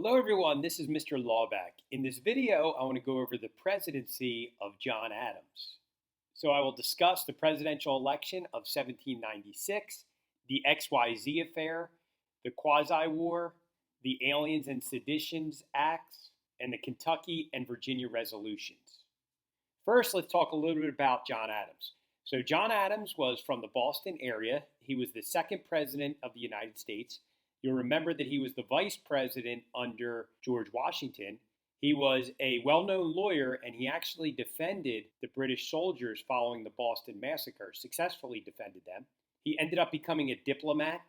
Hello everyone, this is Mr. Lawback. In this video, I want to go over the presidency of John Adams. So I will discuss the presidential election of 1796, the XYZ Affair, the Quasi War, the Aliens and Sedition Acts, and the Kentucky and Virginia resolutions. First, let's talk a little bit about John Adams. So John Adams was from the Boston area. He was the second president of the United States. You'll remember that he was the vice president under George Washington. He was a well-known lawyer, and he actually defended the British soldiers following the Boston Massacre, successfully defended them. He ended up becoming a diplomat.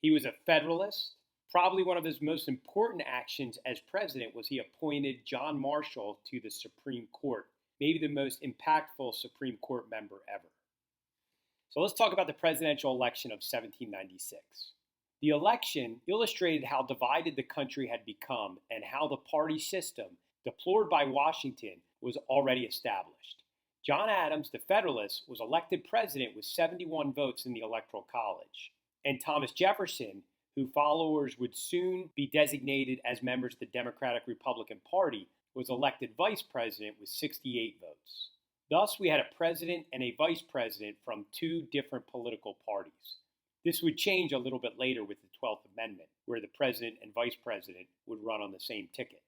He was a Federalist. Probably one of his most important actions as president was he appointed John Marshall to the Supreme Court, maybe the most impactful Supreme Court member ever. So let's talk about the presidential election of 1796. The election illustrated how divided the country had become and how the party system, deplored by Washington, was already established. John Adams, the Federalist, was elected president with 71 votes in the Electoral College. And Thomas Jefferson, whose followers would soon be designated as members of the Democratic-Republican Party, was elected vice president with 68 votes. Thus, we had a president and a vice president from two different political parties. This would change a little bit later with the 12th Amendment, where the president and vice president would run on the same ticket.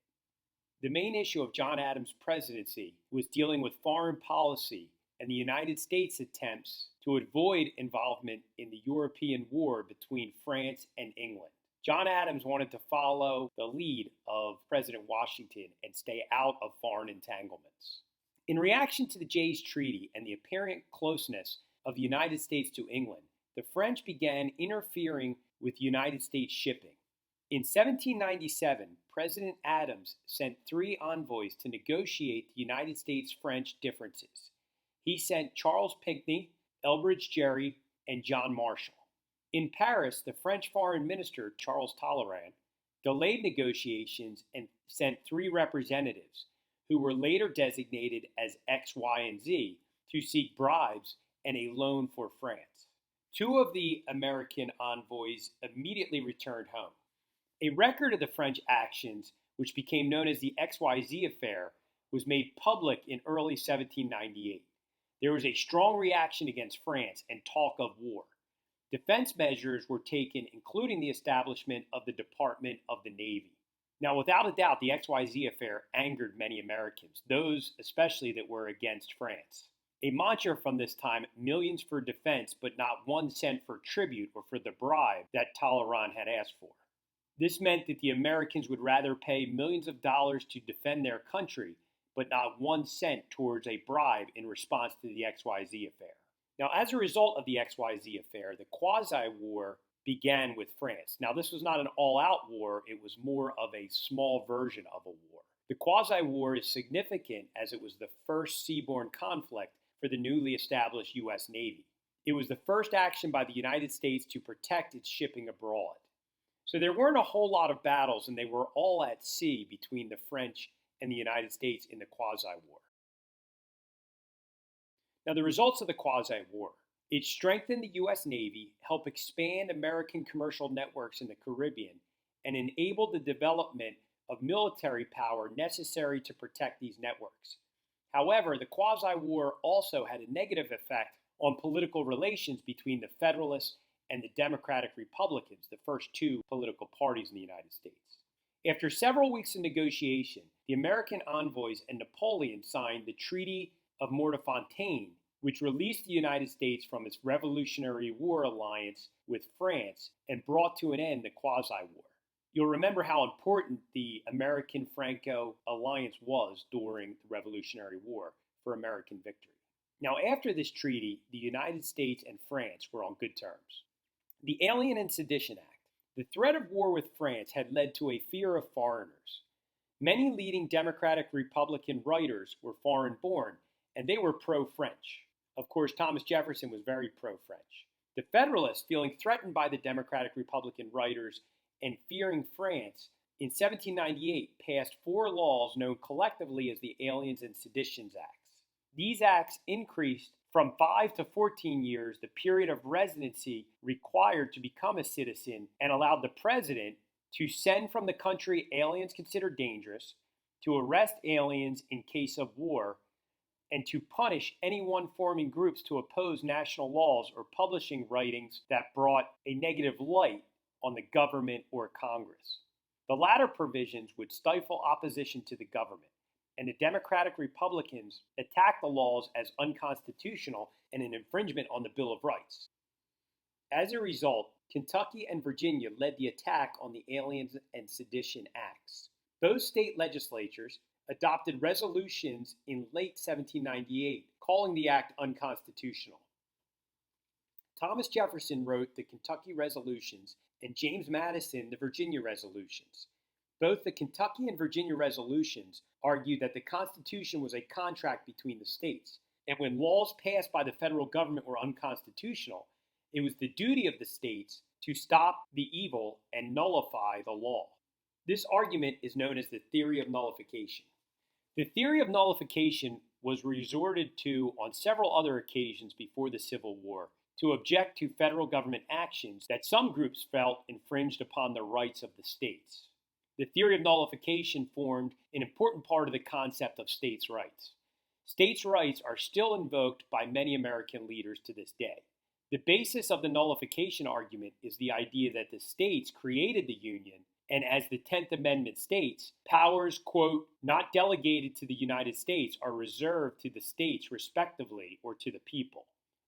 The main issue of John Adams' presidency was dealing with foreign policy and the United States' attempts to avoid involvement in the European war between France and England. John Adams wanted to follow the lead of President Washington and stay out of foreign entanglements. In reaction to the Jay's Treaty and the apparent closeness of the United States to England, the French began interfering with United States shipping. In 1797, President Adams sent 3 envoys to negotiate the United States-French differences. He sent Charles Pinckney, Elbridge Gerry, and John Marshall. In Paris, the French Foreign Minister, Charles Talleyrand, delayed negotiations and sent 3 representatives, who were later designated as X, Y, and Z, to seek bribes and a loan for France. 2 of the American envoys immediately returned home. A record of the French actions, which became known as the XYZ Affair, was made public in early 1798. There was a strong reaction against France and talk of war. Defense measures were taken, including the establishment of the Department of the Navy. Now, without a doubt, the XYZ Affair angered many Americans, those especially that were against France. A mantra from this time, millions for defense, but not 1 cent for tribute or for the bribe that Talleyrand had asked for. This meant that the Americans would rather pay millions of dollars to defend their country, but not 1 cent towards a bribe in response to the XYZ Affair. Now, as a result of the XYZ Affair, the Quasi War began with France. Now, this was not an all-out war, it was more of a small version of a war. The Quasi War is significant as it was the first seaborne conflict for the newly established U.S. Navy. It was the first action by the United States to protect its shipping abroad. So there weren't a whole lot of battles, and they were all at sea between the French and the United States in the Quasi War. Now, the results of the Quasi War. It strengthened the U.S. Navy, helped expand American commercial networks in the Caribbean, and enabled the development of military power necessary to protect these networks. However, the Quasi-War also had a negative effect on political relations between the Federalists and the Democratic Republicans, the first 2 political parties in the United States. After several weeks of negotiation, the American envoys and Napoleon signed the Treaty of Mortefontaine, which released the United States from its Revolutionary War alliance with France and brought to an end the Quasi-War. You'll remember how important the American-Franco alliance was during the Revolutionary War for American victory. Now, after this treaty, the United States and France were on good terms. The Alien and Sedition Act. The threat of war with France had led to a fear of foreigners. Many leading Democratic Republican writers were foreign-born, and they were pro-French. Of course, Thomas Jefferson was very pro-French. The Federalists, feeling threatened by the Democratic Republican writers and fearing France, in 1798 passed 4 laws known collectively as the Aliens and Sedition Acts. These acts increased from 5 to 14 years the period of residency required to become a citizen and allowed the president to send from the country aliens considered dangerous, to arrest aliens in case of war, and to punish anyone forming groups to oppose national laws or publishing writings that brought a negative light on the government or Congress. The latter provisions would stifle opposition to the government, and the Democratic Republicans attacked the laws as unconstitutional and an infringement on the Bill of Rights. As a result, Kentucky and Virginia led the attack on the Alien and Sedition Acts. Both state legislatures adopted resolutions in late 1798 calling the act unconstitutional. Thomas Jefferson wrote the Kentucky resolutions and James Madison the Virginia resolutions. Both the Kentucky and Virginia resolutions argued that the Constitution was a contract between the states, and when laws passed by the federal government were unconstitutional, it was the duty of the states to stop the evil and nullify the law. This argument is known as the theory of nullification. The theory of nullification was resorted to on several other occasions before the Civil War to object to federal government actions that some groups felt infringed upon the rights of the states. The theory of nullification formed an important part of the concept of states' rights. States' rights are still invoked by many American leaders to this day. The basis of the nullification argument is the idea that the states created the Union, and as the 10th Amendment states, powers, quote, not delegated to the United States are reserved to the states respectively or to the people.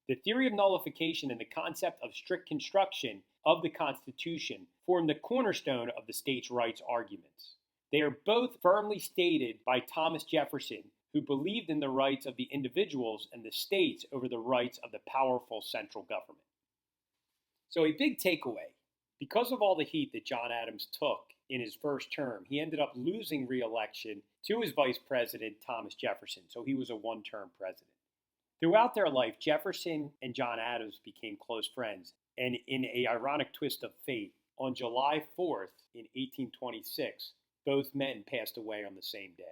The theory of nullification and the concept of strict construction of the Constitution form the cornerstone of the states' rights arguments. They are both firmly stated by Thomas Jefferson, who believed in the rights of the individuals and the states over the rights of the powerful central government. So a big takeaway, because of all the heat that John Adams took in his first term, he ended up losing re-election to his vice president, Thomas Jefferson, so he was a one-term president. Throughout their life, Jefferson and John Adams became close friends, and in an ironic twist of fate, on July 4th in 1826, both men passed away on the same day.